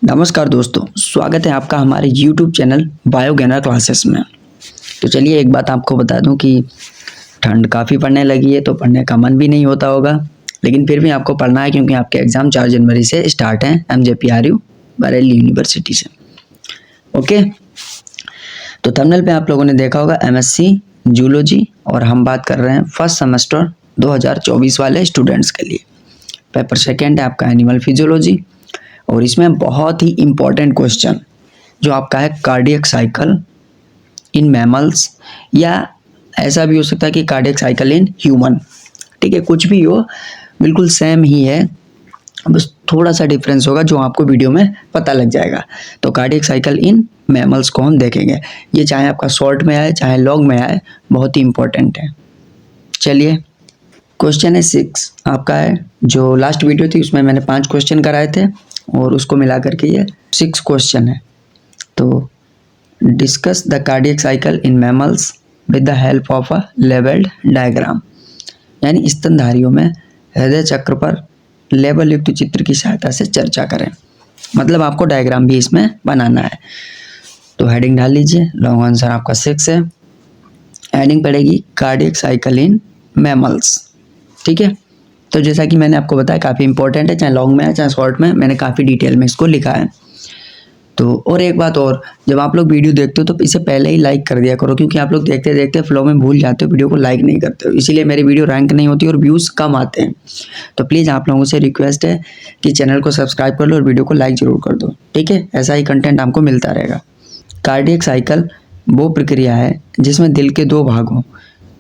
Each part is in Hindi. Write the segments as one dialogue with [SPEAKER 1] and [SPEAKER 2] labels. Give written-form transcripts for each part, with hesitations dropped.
[SPEAKER 1] नमस्कार दोस्तों, स्वागत है आपका हमारे YouTube चैनल बायोगैनर क्लासेस में। तो चलिए एक बात आपको बता दूं कि ठंड काफ़ी पड़ने लगी है तो पढ़ने का मन भी नहीं होता होगा, लेकिन फिर भी आपको पढ़ना है क्योंकि आपके एग्ज़ाम 4 जनवरी से स्टार्ट हैं MJPRU बरेली यूनिवर्सिटी से। ओके, तो थंबनेल पे आप लोगों ने देखा होगा MSc जूलॉजी और हम बात कर रहे हैं फर्स्ट सेमेस्टर 2024 वाले स्टूडेंट्स के लिए। पेपर सेकेंड है आपका एनिमल फिजियोलॉजी और इसमें बहुत ही इम्पोर्टेंट क्वेश्चन जो आपका है कार्डियक साइकिल इन मैमल्स, या ऐसा भी हो सकता है कि कार्डियक साइकिल इन ह्यूमन। ठीक है, कुछ भी हो बिल्कुल सेम ही है, बस थोड़ा सा डिफरेंस होगा जो आपको वीडियो में पता लग जाएगा। तो कार्डियक साइकिल इन मैमल्स को हम देखेंगे, ये चाहे आपका शॉर्ट में आए चाहे लॉन्ग में आए, बहुत ही इम्पोर्टेंट है। चलिए, क्वेश्चन है 6 आपका है। जो लास्ट वीडियो थी उसमें मैंने 5 क्वेश्चन कराए थे और उसको मिला करके ये 6 क्वेश्चन है। तो discuss the cardiac cycle in mammals with the help of a labelled diagram, यानी स्तनधारियों में हृदय चक्र पर लेबल युक्त चित्र की सहायता से चर्चा करें। मतलब आपको डायग्राम भी इसमें बनाना है। तो हेडिंग डाल लीजिए, लॉन्ग आंसर आपका 6 है। हेडिंग पड़ेगी कार्डियक साइकिल इन मैमल्स। ठीक है, तो जैसा कि मैंने आपको बताया काफ़ी इंपॉर्टेंट है, चाहे लॉन्ग में है चाहे शॉर्ट में, मैंने काफ़ी डिटेल में इसको लिखा है। तो और एक बात और, जब आप लोग वीडियो देखते हो तो इसे पहले ही लाइक कर दिया करो, क्योंकि आप लोग देखते देखते फ्लो में भूल जाते हो, वीडियो को लाइक नहीं करते हो, इसीलिए मेरी वीडियो रैंक नहीं होती और व्यूज़ कम आते हैं। तो प्लीज़ आप लोगों से रिक्वेस्ट है कि चैनल को सब्सक्राइब कर लो और वीडियो को लाइक ज़रूर कर दो। ठीक है, ऐसा ही कंटेंट आपको मिलता रहेगा। कार्डियक साइकिल वो प्रक्रिया है जिसमें दिल के 2 भाग हों।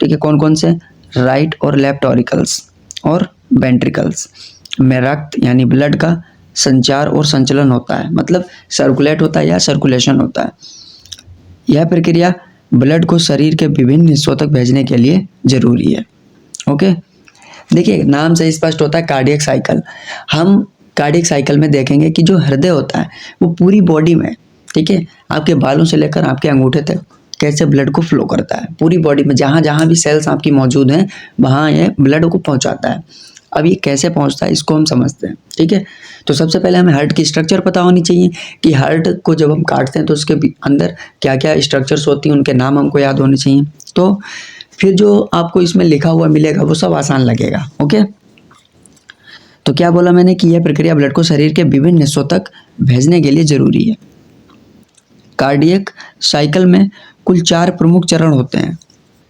[SPEAKER 1] ठीक है, कौन कौन से? राइट और लेफ्ट ऑरिकल्स और वेंट्रिकल्स में रक्त यानी ब्लड का संचार और संचलन होता है, मतलब सर्कुलेट होता है या सर्कुलेशन होता है। यह प्रक्रिया ब्लड को शरीर के विभिन्न हिस्सों तक भेजने के लिए जरूरी है। ओके, देखिए नाम से स्पष्ट होता है कार्डियक साइकिल। हम कार्डियक साइकिल में देखेंगे कि जो हृदय होता है वो पूरी बॉडी में, ठीक है, आपके बालों से लेकर आपके अंगूठे तक कैसे ब्लड को फ्लो करता है, पूरी बॉडी में जहाँ जहाँ भी सेल्स आपकी मौजूद हैं वहाँ ये ब्लड को पहुँचाता है। अब ये कैसे पहुँचता है इसको हम समझते हैं। ठीक है, तो सबसे पहले हमें हार्ट की स्ट्रक्चर पता होनी चाहिए कि हार्ट को जब हम काटते हैं तो उसके अंदर क्या क्या स्ट्रक्चर्स होती हैं, उनके नाम हमको याद होने चाहिए। तो फिर जो आपको इसमें लिखा हुआ मिलेगा वो सब आसान लगेगा। ओके, तो क्या बोला मैंने कि यह प्रक्रिया ब्लड को शरीर के विभिन्न हिस्सों तक भेजने के लिए जरूरी है। कार्डियक साइकिल में कुल 4 प्रमुख चरण होते हैं।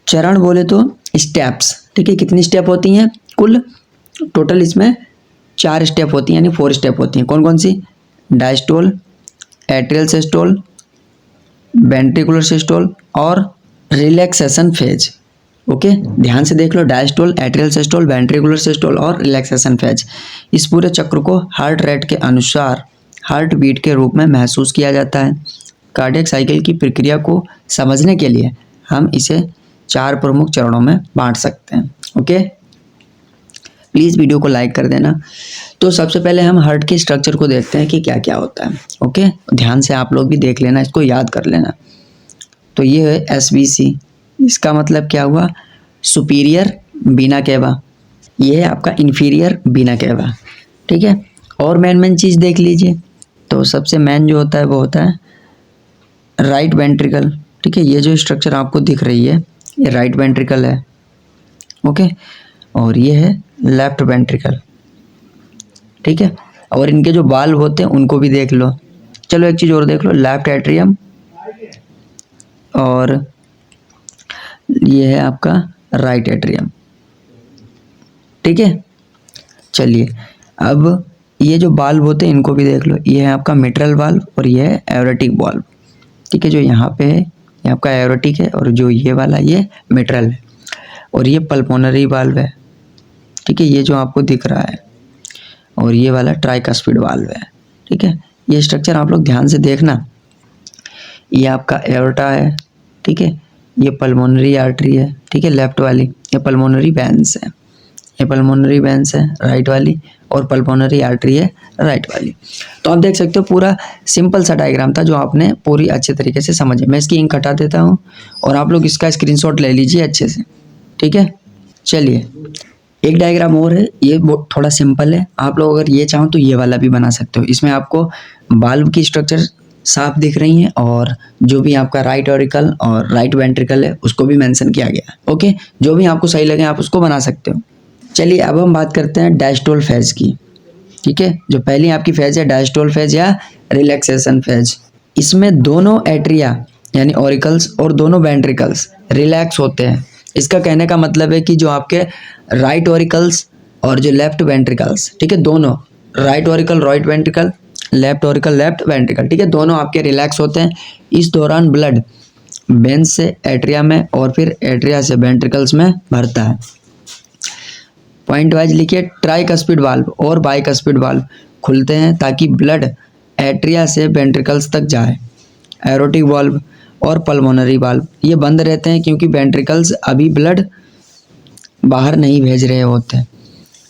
[SPEAKER 1] चरण बोले तो स्टेप्स। ठीक है, कितनी स्टेप होती हैं? कुल टोटल इसमें 4 स्टेप होती हैं, यानी 4 स्टेप होती हैं। कौन कौन सी? Diastole, atrial systole, ventricular systole और रिलैक्सेशन फेज। ओके, ध्यान से देख लो, diastole, atrial systole, ventricular systole और रिलैक्सेशन फेज। इस पूरे चक्र को हार्ट रेट के अनुसार हार्ट बीट के रूप में महसूस किया जाता है। कार्डियक साइकिल की प्रक्रिया को समझने के लिए हम इसे 4 प्रमुख चरणों में बांट सकते हैं। ओके, प्लीज़ वीडियो को लाइक कर देना। तो सबसे पहले हम हार्ट के स्ट्रक्चर को देखते हैं कि क्या क्या होता है। ओके, ध्यान से आप लोग भी देख लेना, इसको याद कर लेना। तो ये है SVC, इसका मतलब क्या हुआ? सुपीरियर वीना केवा। ये है आपका इन्फीरियर वीना केवा। ठीक है, और मेन चीज़ देख लीजिए। तो सबसे मेन जो होता है वो होता है राइट वेंट्रिकल। ठीक है, ये जो स्ट्रक्चर आपको दिख रही है ये राइट वेंट्रिकल है। ओके, और ये है लेफ्ट वेंट्रिकल। ठीक है, और इनके जो वाल्व होते हैं उनको भी देख लो। चलो एक चीज़ और देख लो, लेफ्ट एट्रियम और ये है आपका राइट एट्रियम। ठीक है, चलिए अब ये जो वाल्व होते हैं इनको भी देख लो। ये है आपका मिट्रल वाल्व और ये है एओरेटिक वाल्व। ठीक है, जो यहाँ पे है ये आपका एओरेटिक है और जो ये वाला ये मिट्रल है, और ये पल्मोनरी वाल्व है। ठीक है, ये जो आपको दिख रहा है, और ये वाला ट्राइकस्पिड वाल्व है। ठीक है, ये स्ट्रक्चर आप लोग ध्यान से देखना। ये आपका एओर्टा है। ठीक है, ये पल्मोनरी आर्टरी है। ठीक है, लेफ्ट वाली ये पल्मोनरी वेंस है, ये पल्मोनरी वेंस है राइट वाली, और पल्मोनरी आर्टरी है राइट वाली। तो आप देख सकते हो पूरा सिंपल सा डायग्राम था जो आपने पूरी अच्छे तरीके से समझे। मैं इसकी इंक हटा देता हूँ और आप लोग इसका स्क्रीनशॉट ले लीजिए अच्छे से। ठीक है, चलिए एक डायग्राम और है, ये थोड़ा सिंपल है, आप लोग अगर ये चाहो तो ये वाला भी बना सकते हो। इसमें आपको बाल्ब की स्ट्रक्चर साफ दिख रही है और जो भी आपका राइट ऑरिकल और राइट वेंट्रिकल है उसको भी मेंशन किया गया है। ओके, जो भी आपको सही लगे आप उसको बना सकते हो। चलिए अब हम बात करते हैं डायस्टोल फेज की। ठीक है, जो पहली आपकी फेज है डायस्टोल फेज या रिलैक्सेशन फेज, इसमें दोनों एट्रिया यानी ऑरिकल्स और दोनों वेंट्रिकल्स रिलैक्स होते हैं। इसका कहने का मतलब है कि जो आपके राइट ऑरिकल्स और जो लेफ्ट वेंट्रिकल्स, ठीक है, दोनों right auricle right ventricle, left auricle left ventricle, ठीक है, दोनों आपके रिलैक्स होते हैं। इस दौरान ब्लड वेन से एट्रिया में और फिर एट्रिया से वेंट्रिकल्स में भरता है। पॉइंट वाइज लिखिए, ट्राइकस्पिड वाल्व और बाइकस्पिड वाल्व खुलते हैं ताकि ब्लड एट्रिया से वेंट्रिकल्स तक जाए। एरोटिक वाल्व और पल्मोनरी वाल्व ये बंद रहते हैं क्योंकि वेंट्रिकल्स अभी ब्लड बाहर नहीं भेज रहे होते हैं।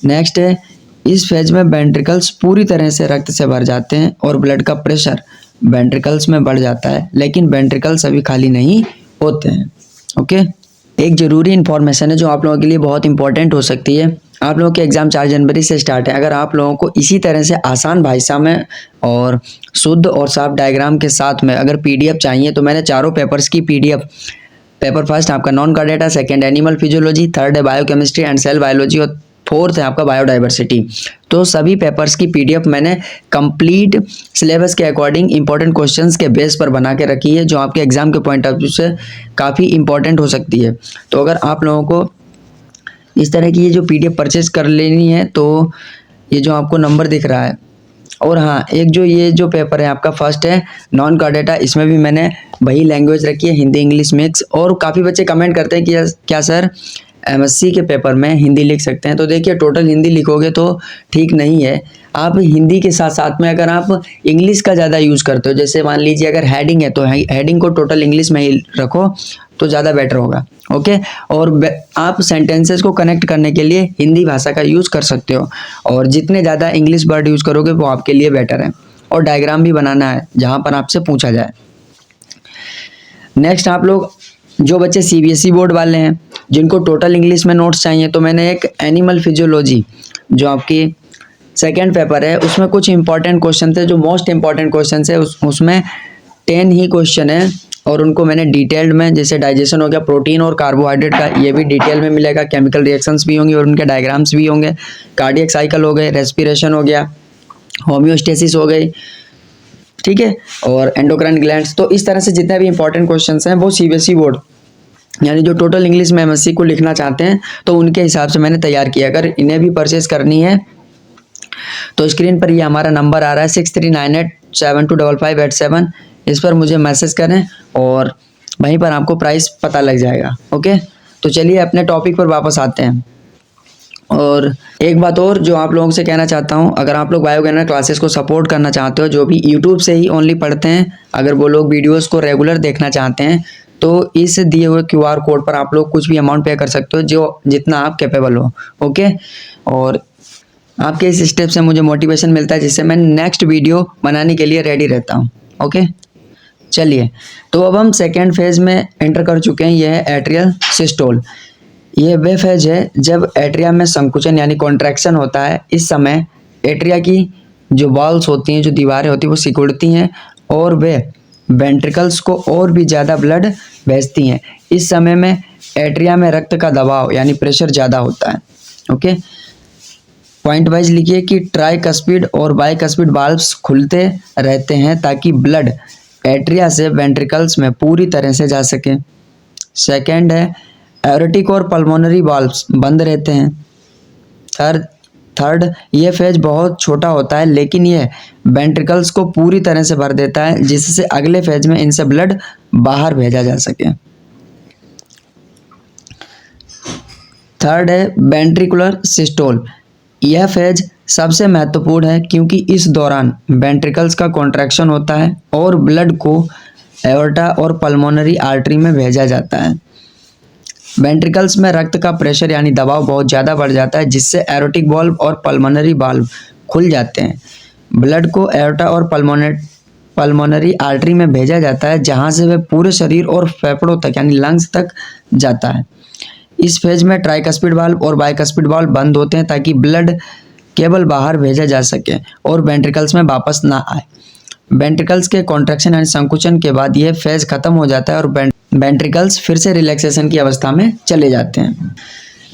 [SPEAKER 1] नेक्स्ट है, इस फेज में वेंट्रिकल्स पूरी तरह से रक्त से भर जाते हैं और ब्लड का प्रेशर वेंट्रिकल्स में बढ़ जाता है, लेकिन वेंट्रिकल्स अभी खाली नहीं होते हैं। ओके, एक ज़रूरी इन्फॉर्मेशन है जो आप लोगों के लिए बहुत इंपॉर्टेंट हो सकती है। आप लोगों के एग्ज़ाम 4 जनवरी से स्टार्ट है। अगर आप लोगों को इसी तरह से आसान भाषा में और शुद्ध और साफ डायग्राम के साथ में अगर पीडीएफ चाहिए तो मैंने चारों पेपर्स की पीडीएफ, पेपर फर्स्ट आपका non card data, second animal physiology, third है बायोकेमिस्ट्री एंड सेल बायोलॉजी और फोर्थ है आपका बायोडाइवर्सिटी, तो सभी पेपर्स की पीडीएफ मैंने कंप्लीट सिलेबस के अकॉर्डिंग इंपॉर्टेंट क्वेश्चंस के बेस पर बना के रखी है जो आपके एग्जाम के पॉइंट ऑफ व्यू से काफ़ी इंपॉर्टेंट हो सकती है। तो अगर आप लोगों को इस तरह की ये जो पीडीएफ परचेज कर लेनी है तो ये जो आपको नंबर दिख रहा है, और हाँ एक जो ये जो पेपर है आपका फर्स्ट है नॉन कार्ड डेटा, इसमें भी मैंने वही लैंग्वेज रखी है, हिंदी इंग्लिश मिक्स। और काफ़ी बच्चे कमेंट करते हैं कि क्या सर एमएससी के पेपर में हिंदी लिख सकते हैं, तो देखिए टोटल हिंदी लिखोगे तो ठीक नहीं है। आप हिंदी के साथ साथ में अगर आप इंग्लिश का ज़्यादा यूज़ करते हो, जैसे मान लीजिए अगर हेडिंग है तो हेडिंग को टोटल इंग्लिश में ही रखो तो ज़्यादा बेटर होगा। ओके, और आप सेंटेंसेस को कनेक्ट करने के लिए हिंदी भाषा का यूज़ कर सकते हो, और जितने ज़्यादा इंग्लिश वर्ड यूज़ करोगे वो आपके लिए बेटर है। और डायग्राम भी बनाना है जहाँ पर आपसे पूछा जाए। नेक्स्ट, आप लोग जो बच्चे सीबीएसई बोर्ड वाले हैं जिनको टोटल इंग्लिश में नोट्स चाहिए, तो मैंने एक एनिमल फिजियोलॉजी जो आपकी सेकेंड पेपर है उसमें कुछ इंपॉर्टेंट क्वेश्चन थे, जो मोस्ट इंपॉर्टेंट क्वेश्चन है उसमें 10 ही क्वेश्चन है और उनको मैंने डिटेल्ड में, जैसे डाइजेशन हो गया, प्रोटीन और कार्बोहाइड्रेट का ये भी डिटेल में मिलेगा, केमिकल रिएक्शंस भी होंगे और उनके डायग्राम्स भी होंगे, कार्डियक साइकिल हो गए, रेस्पिरेशन हो गया, होम्योस्टेसिस हो गई, ठीक है, और एंडोक्राइन ग्लैंड्स। तो इस तरह से जितने भी इंपॉर्टेंट क्वेश्चंस हैं वो सीबीएसई बोर्ड यानी जो टोटल इंग्लिश में एमएससी को लिखना चाहते हैं तो उनके हिसाब से मैंने तैयार किया। अगर इन्हें भी परचेज करनी है तो स्क्रीन पर ये हमारा नंबर आ रहा है 6398725587, इस पर मुझे मैसेज करें और वहीं पर आपको प्राइस पता लग जाएगा। ओके, तो चलिए अपने टॉपिक पर वापस आते हैं। और एक बात और जो आप लोगों से कहना चाहता हूं, अगर आप लोग बायोगैनर क्लासेस को सपोर्ट करना चाहते हो, जो भी यूट्यूब से ही ओनली पढ़ते हैं, अगर वो लोग वीडियोस को रेगुलर देखना चाहते हैं तो इस दिए हुए क्यूआर कोड पर आप लोग कुछ भी अमाउंट पे कर सकते हो, जो जितना आप कैपेबल हो। ओके, और आपके इस स्टेप से मुझे मोटिवेशन मिलता है जिससे मैं नेक्स्ट वीडियो बनाने के लिए रेडी रहता हूँ। ओके, चलिए तो अब हम सेकेंड फेज में एंटर कर चुके हैं, यह है एट्रियल सिस्टोल। यह वह फेज है जब एट्रिया में संकुचन यानी कॉन्ट्रैक्शन होता है। इस समय एट्रिया की जो वॉल्स होती हैं, जो दीवारें होती हैं, वो सिकुड़ती हैं और वे वेंट्रिकल्स को और भी ज़्यादा ब्लड भेजती हैं। इस समय में एट्रिया में रक्त का दबाव यानी प्रेशर ज़्यादा होता है। ओके, पॉइंट वाइज लिखिए कि ट्राइकस्पिड और बाइकस्पिड वाल्व्स खुलते रहते हैं ताकि ब्लड एट्रिया से वेंट्रिकल्स में पूरी तरह से जा सके। सेकेंड है एरोटिक और पल्मोनरी वाल्व्स बंद रहते हैं। थर्ड ये फेज बहुत छोटा होता है लेकिन यह वेंट्रिकल्स को पूरी तरह से भर देता है जिससे अगले फेज में इनसे ब्लड बाहर भेजा जा सके। थर्ड है वेंट्रिकुलर सिस्टोल। यह फेज सबसे महत्वपूर्ण है क्योंकि इस दौरान वेंट्रिकल्स का कॉन्ट्रैक्शन होता है और ब्लड को एओर्टा और पल्मोनरी आर्टरी में भेजा जाता है। वेंट्रिकल्स में रक्त का प्रेशर यानी दबाव बहुत ज़्यादा बढ़ जाता है जिससे एरोटिक वाल्व और पल्मोनरी वाल्व खुल जाते हैं। ब्लड को एओर्टा और पल्मोनरी आर्टरी में भेजा जाता है जहां से वह पूरे शरीर और फेफड़ों तक यानी लंग्स तक जाता है। इस फेज में ट्राइकस्पिड वाल्व और बाइकस्पिड वाल्व बंद होते हैं ताकि ब्लड केवल बाहर भेजा जा सके और वेंट्रिकल्स में वापस ना आए। वेंट्रिकल्स के कॉन्ट्रैक्शन यानी संकुचन के बाद यह फेज खत्म हो जाता है और वेंट्रिकल्स फिर से रिलैक्सेशन की अवस्था में चले जाते हैं।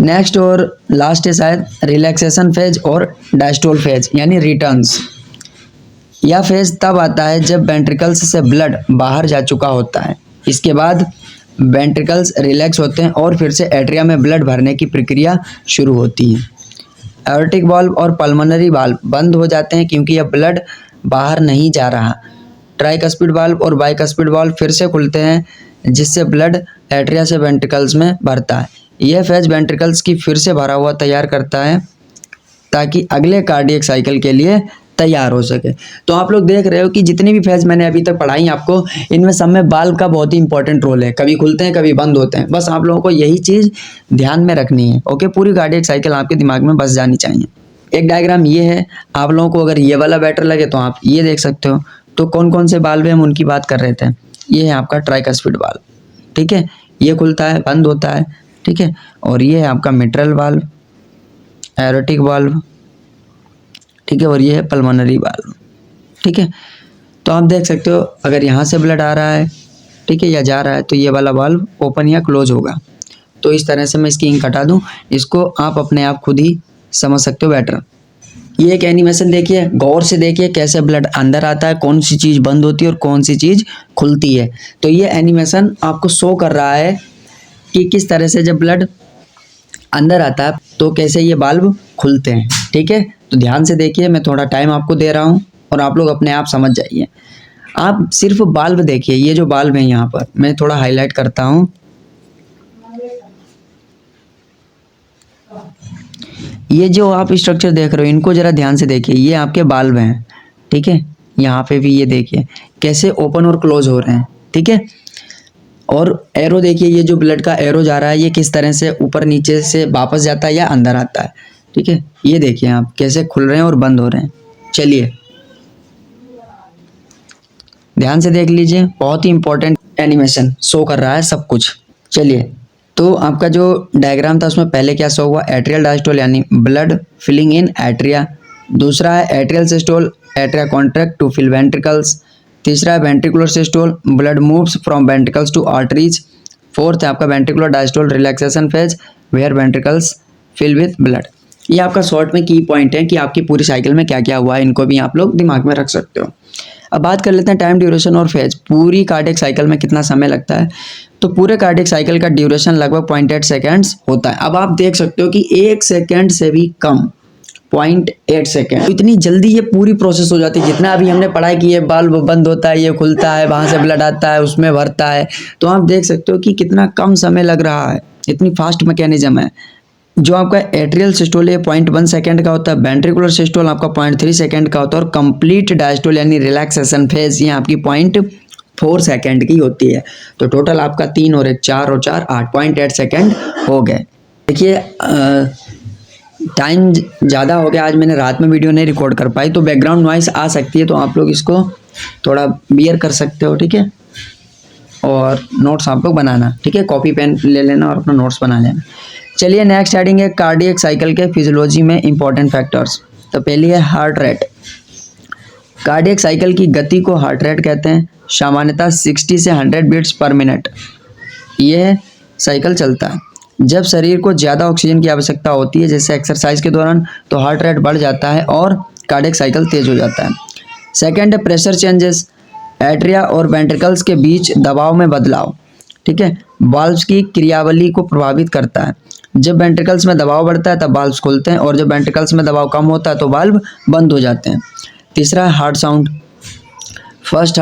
[SPEAKER 1] नेक्स्ट और लास्ट है शायद रिलैक्सेशन फेज और डायस्टोल फेज यानी रिटर्न्स। यह फेज तब आता है जब वेंट्रिकल्स से ब्लड बाहर जा चुका होता है। इसके बाद वेंट्रिकल्स रिलैक्स होते हैं और फिर से एट्रिया में ब्लड भरने की प्रक्रिया शुरू होती है। एओर्टिक वाल्व और पल्मोनरी वाल्व बंद हो जाते हैं क्योंकि यह ब्लड बाहर नहीं जा रहा। ट्राइकस्पिड वाल्व और बाइकस्पिड वाल्व फिर से खुलते हैं जिससे ब्लड एट्रिया से वेंट्रिकल्स में भरता है। यह फेज वेंट्रिकल्स की फिर से भरा हुआ तैयार करता है ताकि अगले कार्डियक साइकिल के लिए तैयार हो सके। तो आप लोग देख रहे हो कि जितनी भी फेज मैंने अभी तक पढ़ाई आपको, इनमें सब में वाल्व का बहुत ही इंपॉर्टेंट रोल है। कभी खुलते हैं कभी बंद होते हैं, बस आप लोगों को यही चीज़ ध्यान में रखनी है। ओके, पूरी कार्डियक साइकिल आपके दिमाग में बस जानी चाहिए। एक डायग्राम ये है, आप लोगों को अगर ये वाला बेटर लगे तो आप ये देख सकते हो। तो कौन कौन से वाल्व हैं हम उनकी बात कर रहे थे। ये है आपका ट्राइकस्पिड वाल्व, ठीक है, ये खुलता है बंद होता है, ठीक है। और ये है आपका मिट्रल वाल्व, एरोटिक वाल्व, ठीक है, और ये है पल्मोनरी वाल्व, ठीक है। तो आप देख सकते हो अगर यहाँ से ब्लड आ रहा है, ठीक है, या जा रहा है, तो ये वाला वाल्व ओपन या क्लोज होगा। तो इस तरह से मैं इसकी इंक हटा दूँ, इसको आप अपने आप खुद ही समझ सकते हो बेटर। ये एक एनिमेशन देखिए, गौर से देखिए कैसे ब्लड अंदर आता है, कौन सी चीज़ बंद होती है और कौन सी चीज़ खुलती है। तो ये एनिमेशन आपको शो कर रहा है कि किस तरह से जब ब्लड अंदर आता है तो कैसे ये वाल्व खुलते हैं, ठीक है। तो ध्यान से देखिए, मैं थोड़ा टाइम आपको दे रहा हूँ और आप लोग अपने आप समझ जाइए। आप सिर्फ वाल्व देखिए, ये जो वाल्व है यहाँ पर मैं थोड़ा हाईलाइट करता हूँ। ये जो आप स्ट्रक्चर देख रहे हो इनको जरा ध्यान से देखिए, ये आपके वाल्व हैं, ठीक है। यहाँ पे भी ये देखिए कैसे ओपन और क्लोज हो रहे हैं, ठीक है। और एरो देखिए, ये जो ब्लड का एरो जा रहा है ये किस तरह से ऊपर नीचे से वापस जाता है या अंदर आता है, ठीक है। ये देखिए आप कैसे खुल रहे हैं और बंद हो रहे हैं। चलिए ध्यान से देख लीजिए, बहुत ही इंपॉर्टेंट एनिमेशन शो कर रहा है सब कुछ। चलिए, तो आपका जो डायग्राम था उसमें पहले क्या शो हुआ, एट्रियल डायस्टोल यानी ब्लड फिलिंग इन एट्रिया। दूसरा है atrial systole, atria contract to fill ventricles. तीसरा है ventricular systole, blood moves from ventricles to arteries. Fourth है आपका ventricular diastole, relaxation phase where ventricles fill with blood. ये आपका शॉर्ट में की पॉइंट है कि आपकी पूरी साइकिल में क्या क्या हुआ है, इनको भी आप लोग दिमाग में रख सकते हो। अब बात कर लेते हैं टाइम ड्यूरेशन और फेज, पूरी कार्डियक साइकिल में कितना समय लगता है। तो पूरे कार्डियक साइकिल का ड्यूरेशन लगभग 0.8 सेकेंड्स होता है। अब आप देख सकते हो कि 1 सेकेंड से भी कम, 0.8 सेकेंड, तो इतनी जल्दी ये पूरी प्रोसेस हो जाती है। जितना अभी हमने पढ़ा कि ये बल्ब बंद होता है, ये खुलता है, वहाँ से ब्लड आता है, उसमें भरता है, तो आप देख सकते हो कि कितना कम समय लग रहा है, इतनी फास्ट मैकेनिज्म है। जो आपका एट्रियल सिस्टोल है 0.1 सेकेंड का होता है, वेंट्रिकुलर सिस्टोल आपका 0.3 सेकेंड का होता है और कंप्लीट डायस्टोल यानी रिलैक्सेशन फेज ये आपकी 0.4 सेकेंड की होती है। तो टोटल आपका 3 और 1 4 और 4 8, 0.8 सेकेंड हो गए। देखिए टाइम ज़्यादा हो गया, आज मैंने रात में वीडियो नहीं रिकॉर्ड कर पाई, तो बैकग्राउंड नॉइस आ सकती है, तो आप लोग इसको थोड़ा बियर कर सकते हो, ठीक है। और नोट्स आप लोग बनाना, ठीक है, कॉपी पेन ले लेना और अपना नोट्स बना लेना। चलिए नेक्स्ट हेडिंग है कार्डियक साइकिल के फिजियोलॉजी में इंपॉर्टेंट फैक्टर्स। तो पहली है हार्ट रेट। कार्डियक साइकिल की गति को हार्ट रेट कहते हैं। सामान्यतः 60 से 100 बीट्स पर मिनट यह साइकिल चलता है। जब शरीर को ज़्यादा ऑक्सीजन की आवश्यकता होती है जैसे एक्सरसाइज के दौरान, तो हार्ट रेट बढ़ जाता है और कार्डियक साइकिल तेज हो जाता है। सेकेंड है प्रेशर चेंजेस। एट्रिया और वेंट्रिकल्स के बीच दबाव में बदलाव, ठीक है, वाल्व्स की क्रियावली को प्रभावित करता है। जब वेंट्रिकल्स में दबाव बढ़ता है तब वाल्व्स खुलते हैं और जब वेंट्रिकल्स में दबाव कम होता है तो वाल्व बंद हो जाते हैं। तीसरा है heart sound. First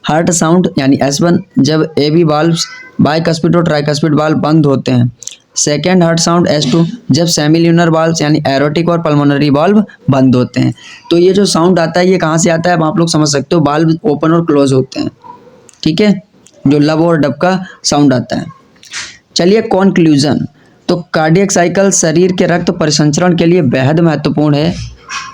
[SPEAKER 1] heart sound यानी S1 जब AB वाल्व्स बाइकस्पिड और ट्राइकस्पिड वाल्व बंद होते हैं। सेकेंड हार्ट साउंड S2 जब सेमिल्यूनर वाल्व्स यानी एरोटिक और पल्मोनरी वाल्व बंद होते हैं। तो ये जो साउंड आता है ये कहाँ से आता है, अब आप लोग समझ सकते हो, वाल्व ओपन और क्लोज होते हैं, ठीक है, जो लब और डब का साउंड आता है। चलिए कॉन्क्लूजन। तो कार्डियक साइकिल शरीर के रक्त परिसंचरण के लिए बेहद महत्वपूर्ण है।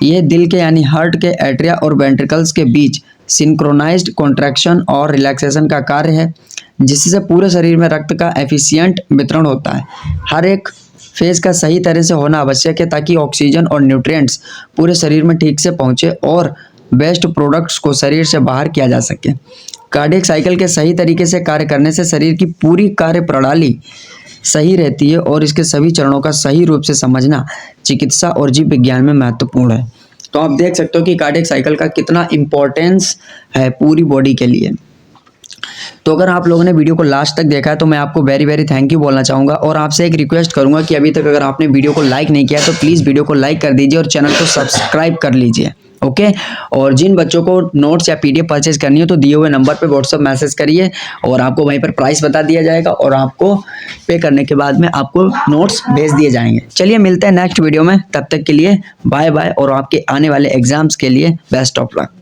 [SPEAKER 1] ये दिल के यानी हार्ट के एट्रिया और वेंट्रिकल्स के बीच सिंक्रोनाइज्ड कॉन्ट्रैक्शन और रिलैक्सेशन का कार्य है, जिससे पूरे शरीर में रक्त का एफिशिएंट वितरण होता है। हर एक फेज का सही तरह से होना आवश्यक है ताकि ऑक्सीजन और न्यूट्रिएंट्स पूरे शरीर में ठीक से पहुंचे और बेस्ट प्रोडक्ट्स को शरीर से बाहर किया जा सके। कार्डियक साइकिल के सही तरीके से कार्य करने से शरीर की पूरी कार्य प्रणाली सही रहती है और इसके सभी चरणों का सही रूप से समझना चिकित्सा और जीव विज्ञान में महत्वपूर्ण है। तो आप देख सकते हो कि कार्डियक साइकिल का कितना इम्पोर्टेंस है पूरी बॉडी के लिए। तो अगर आप लोगों ने वीडियो को लास्ट तक देखा है तो मैं आपको वेरी वेरी थैंक यू बोलना चाहूँगा और आपसे एक रिक्वेस्ट करूँगा कि अभी तक अगर आपने वीडियो को लाइक नहीं किया तो प्लीज़ वीडियो को लाइक कर दीजिए और चैनल को सब्सक्राइब कर लीजिए। ओके, और जिन बच्चों को नोट्स या पीडीएफ परचेज करनी हो तो दिए हुए नंबर पे व्हाट्सअप मैसेज करिए और आपको वहीं पर प्राइस बता दिया जाएगा और आपको पे करने के बाद में आपको नोट्स भेज दिए जाएंगे। चलिए मिलते हैं नेक्स्ट वीडियो में, तब तक के लिए बाय बाय और आपके आने वाले एग्जाम्स के लिए बेस्ट ऑफ लक।